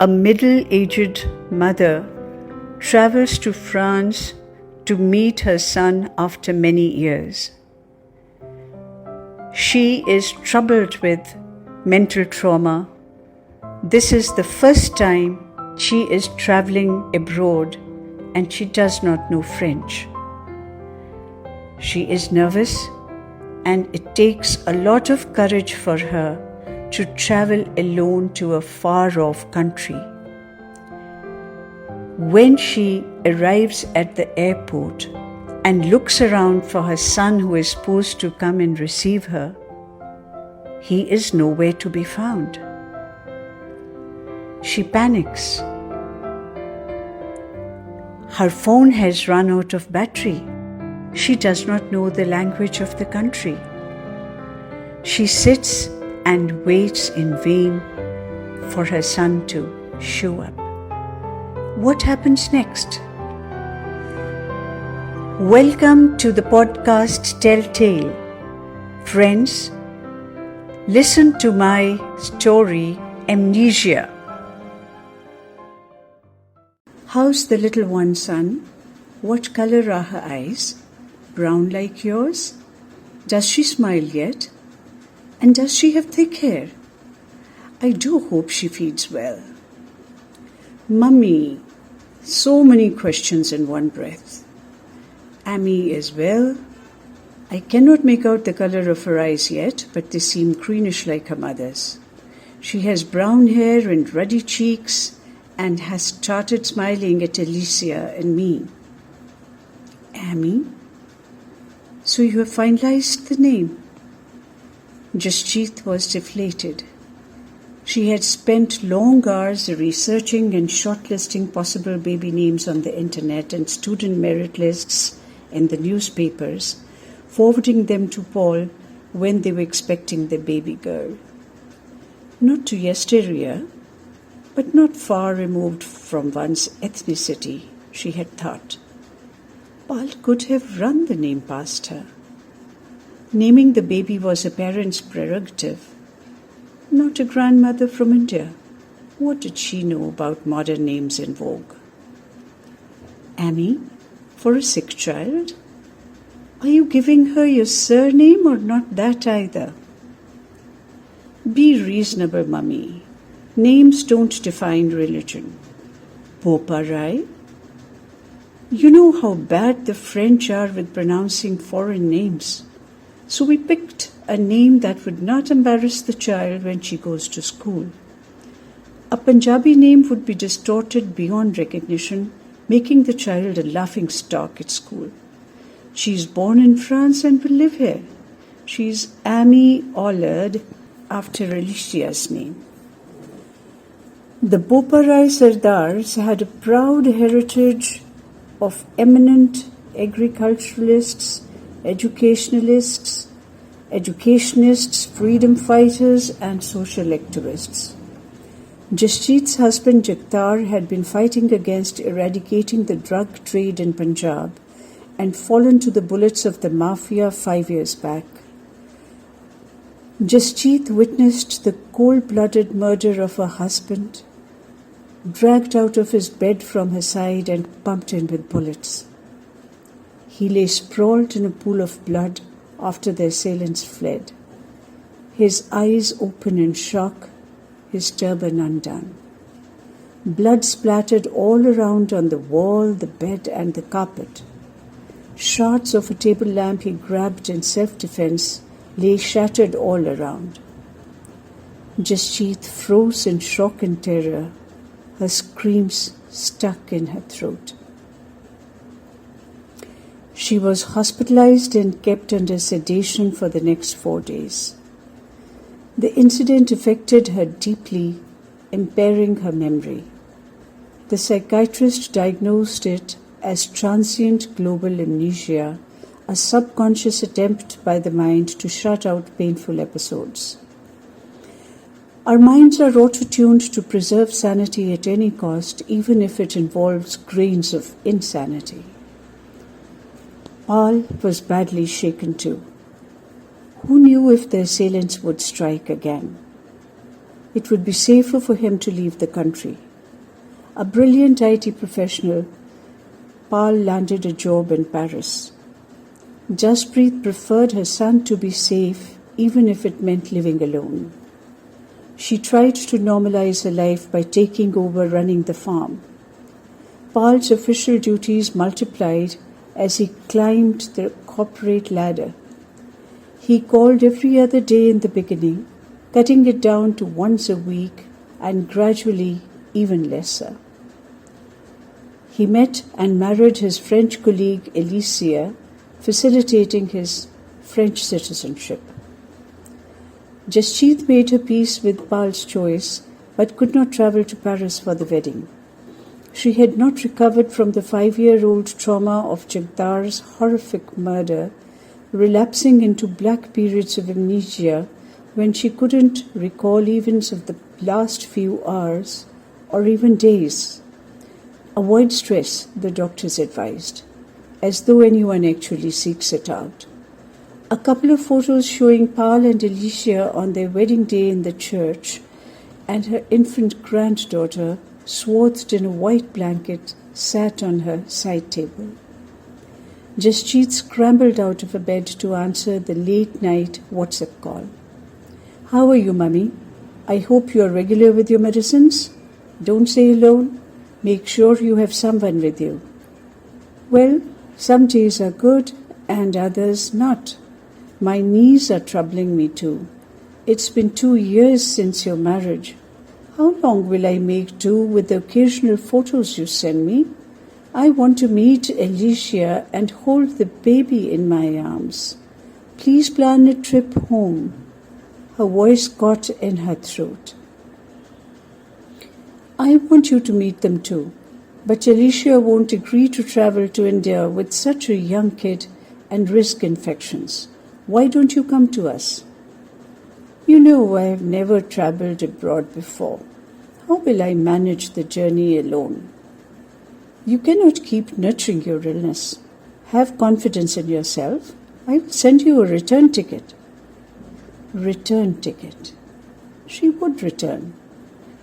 A middle-aged mother travels to France to meet her son after many years. She is troubled with mental trauma. This is the first time she is traveling abroad and she does not know French. She is nervous and it takes a lot of courage for her to travel alone to a far-off country. When she arrives at the airport and looks around for her son who is supposed to come and receive her, he is nowhere to be found. She panics. Her phone has run out of battery. She does not know the language of the country. She sits and waits in vain for her son to show up. What happens next? Welcome to the podcast Telltale. Friends, listen to my story, Amnesia. How's the little one, son? What color are her eyes? Brown like yours? Does she smile yet? And does she have thick hair? I do hope she feeds well. Mummy, so many questions in one breath. Amy is well. I cannot make out the color of her eyes yet, but they seem greenish like her mother's. She has brown hair and ruddy cheeks and has started smiling at Alicia and me. Amy? So you have finalized the name? Jasjeet was deflated. She had spent long hours researching and shortlisting possible baby names on the internet and student merit lists in the newspapers, forwarding them to Paul when they were expecting the baby girl. Not to Yesteria, but not far removed from one's ethnicity, she had thought. Paul could have run the name past her. Naming the baby was a parent's prerogative, not a grandmother from India. What did she know about modern names in vogue? Amy, for a sick child? Are you giving her your surname or not that either? Be reasonable, Mummy. Names don't define religion. Boparai? You know how bad the French are with pronouncing foreign names. So we picked a name that would not embarrass the child when she goes to school. A Punjabi name would be distorted beyond recognition, making the child a laughing stock at school. She is born in France and will live here. She is Amy Allard, after Alicia's name. The Boparai Sardars had a proud heritage of eminent agriculturalists, educationists, freedom fighters, and social activists. Jasjeet's husband Jagtar had been fighting against eradicating the drug trade in Punjab and fallen to the bullets of the mafia 5 years back. Jasjeet witnessed the cold-blooded murder of her husband, dragged out of his bed from her side and pumped in with bullets. He lay sprawled in a pool of blood after the assailants fled, his eyes open in shock, his turban undone. Blood splattered all around on the wall, the bed, and the carpet. Shards of a table lamp he grabbed in self-defense lay shattered all around. Jasjeet froze in shock and terror, her screams stuck in her throat. She was hospitalized and kept under sedation for the next 4 days. The incident affected her deeply, impairing her memory. The psychiatrist diagnosed it as transient global amnesia, a subconscious attempt by the mind to shut out painful episodes. Our minds are auto-tuned to preserve sanity at any cost, even if it involves grains of insanity. Paul was badly shaken too. Who knew if the assailants would strike again? It would be safer for him to leave the country. A brilliant IT professional, Paul landed a job in Paris. Jaspreet preferred her son to be safe, even if it meant living alone. She tried to normalize her life by taking over running the farm. Paul's official duties multiplied as he climbed the corporate ladder. He called every other day in the beginning, cutting it down to once a week and gradually even lesser. He met and married his French colleague Amnesia, facilitating his French citizenship. Jaspreet made her peace with Paul's choice, but could not travel to Paris for the wedding. She had not recovered from the 5-year-old trauma of Jagdar's horrific murder, relapsing into black periods of amnesia when she couldn't recall events of the last few hours or even days. Avoid stress, the doctors advised, as though anyone actually seeks it out. A couple of photos showing Paul and Alicia on their wedding day in the church and her infant granddaughter, swathed in a white blanket, sat on her side table. Jaspreet scrambled out of bed to answer the late-night WhatsApp call. "How are you, Mummy? I hope you are regular with your medicines. Don't stay alone. Make sure you have someone with you." "Well, some days are good and others not. My knees are troubling me too. It's been 2 years since your marriage. How long will I make do with the occasional photos you send me? I want to meet Alicia and hold the baby in my arms. Please plan a trip home." Her voice caught in her throat. "I want you to meet them too, but Alicia won't agree to travel to India with such a young kid and risk infections. Why don't you come to us?" "You know, I have never traveled abroad before. How will I manage the journey alone?" "You cannot keep nurturing your illness. Have confidence in yourself. I will send you a return ticket." Return ticket. She would return.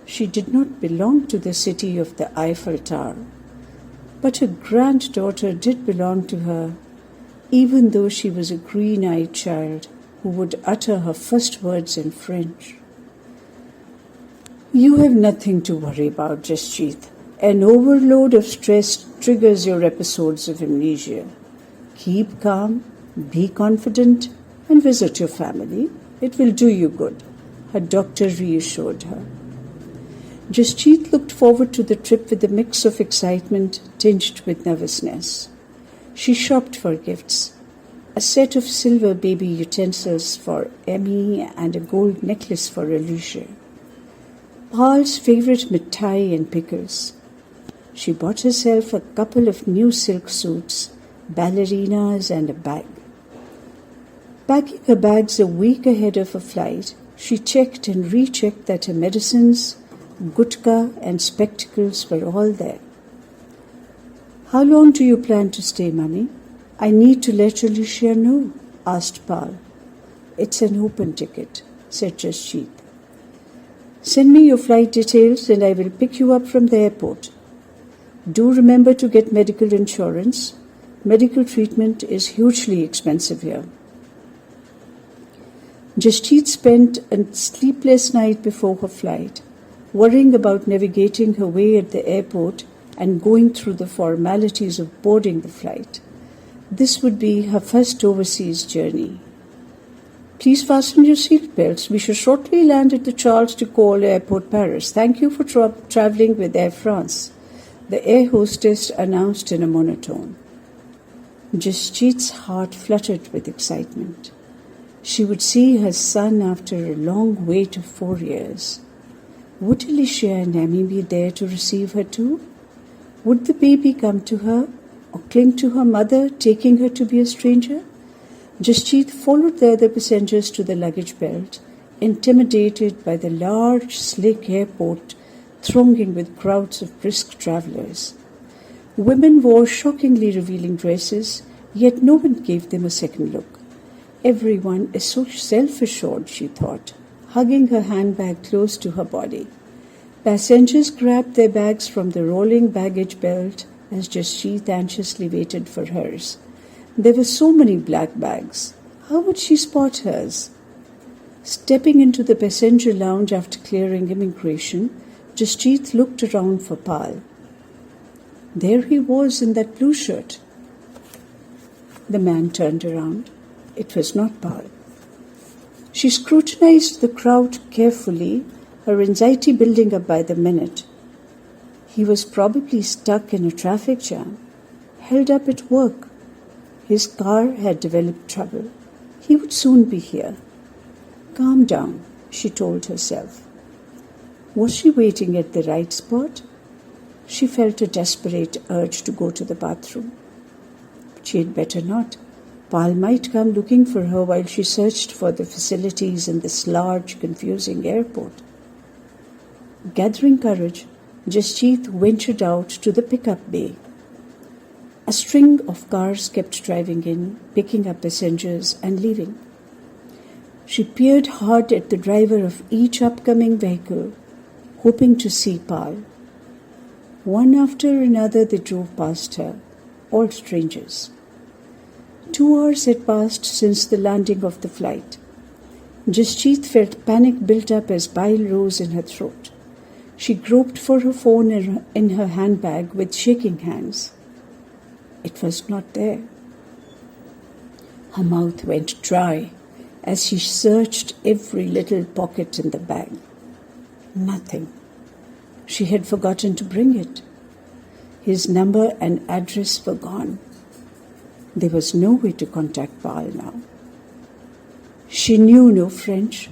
She did not belong to the city of the Eiffel Tower, but her granddaughter did belong to her, even though she was a green-eyed child who would utter her first words in French. "You have nothing to worry about, Jaspreet. An overload of stress triggers your episodes of amnesia. Keep calm, be confident, and visit your family. It will do you good," her doctor reassured her. Jaspreet looked forward to the trip with a mix of excitement tinged with nervousness. She shopped for gifts, a set of silver baby utensils for Emmy and a gold necklace for Alicia. Paul's favorite mithai and pickles. She bought herself a couple of new silk suits, ballerinas and a bag. Packing her bags a week ahead of her flight, she checked and rechecked that her medicines, gutka and spectacles were all there. "How long do you plan to stay, Mummy? I need to let Alicia know," asked Paul. "It's an open ticket," said Jaspreet. "Send me your flight details and I will pick you up from the airport. Do remember to get medical insurance. Medical treatment is hugely expensive here." Jaspreet spent a sleepless night before her flight, worrying about navigating her way at the airport and going through the formalities of boarding the flight. This would be her first overseas journey. "Please fasten your seatbelts. We shall shortly land at the Charles de Gaulle Airport, Paris. Thank you for traveling with Air France," the air hostess announced in a monotone. Jaspreet's heart fluttered with excitement. She would see her son after a long wait of 4 years. Would Alicia and Emmy be there to receive her too? Would the baby come to her or cling to her mother, taking her to be a stranger? Jaspreet followed the other passengers to the luggage belt, intimidated by the large, slick airport thronging with crowds of brisk travellers. Women wore shockingly revealing dresses, yet no one gave them a second look. Everyone is so self-assured, she thought, hugging her handbag close to her body. Passengers grabbed their bags from the rolling baggage belt as Jasjeet anxiously waited for hers. There were so many black bags. How would she spot hers? Stepping into the passenger lounge after clearing immigration, Jasjeet looked around for Pal. There he was in that blue shirt. The man turned around. It was not Pal. She scrutinized the crowd carefully, her anxiety building up by the minute. He was probably stuck in a traffic jam, held up at work. His car had developed trouble. He would soon be here. Calm down, she told herself. Was she waiting at the right spot? She felt a desperate urge to go to the bathroom. But she had better not. Pal might come looking for her while she searched for the facilities in this large, confusing airport. Gathering courage, Jasjeet ventured out to the pickup bay. A string of cars kept driving in, picking up passengers and leaving. She peered hard at the driver of each upcoming vehicle, hoping to see Pal. One after another they drove past her, all strangers. 2 hours had passed since the landing of the flight. Jasjeet felt panic build up as bile rose in her throat. She groped for her phone in her handbag with shaking hands. It was not there. Her mouth went dry as she searched every little pocket in the bag. Nothing. She had forgotten to bring it. His number and address were gone. There was no way to contact Pal now. She knew no French.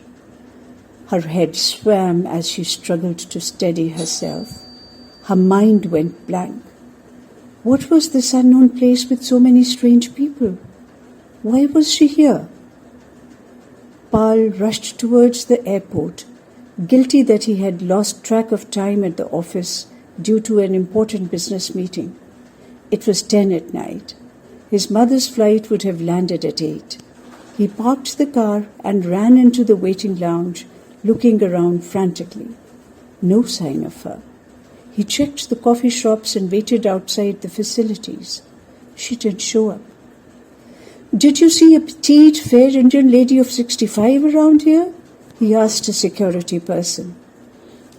Her head swam as she struggled to steady herself. Her mind went blank. What was this unknown place with so many strange people? Why was she here? Pal rushed towards the airport, guilty that he had lost track of time at the office due to an important business meeting. It was 10 at night. His mother's flight would have landed at 8. He parked the car and ran into the waiting lounge, looking around frantically. No sign of her. He checked the coffee shops and waited outside the facilities. She didn't show up. "Did you see a petite, fair Indian lady of 65 around here?" he asked a security person.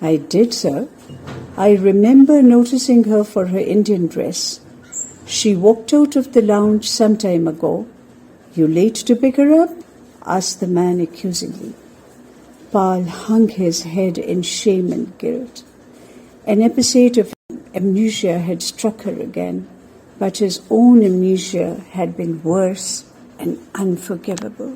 "I did, sir. I remember noticing her for her Indian dress. She walked out of the lounge some time ago." "You late to pick her up?" asked the man accusingly. Pal hung his head in shame and guilt. An episode of amnesia had struck her again, but his own amnesia had been worse and unforgivable.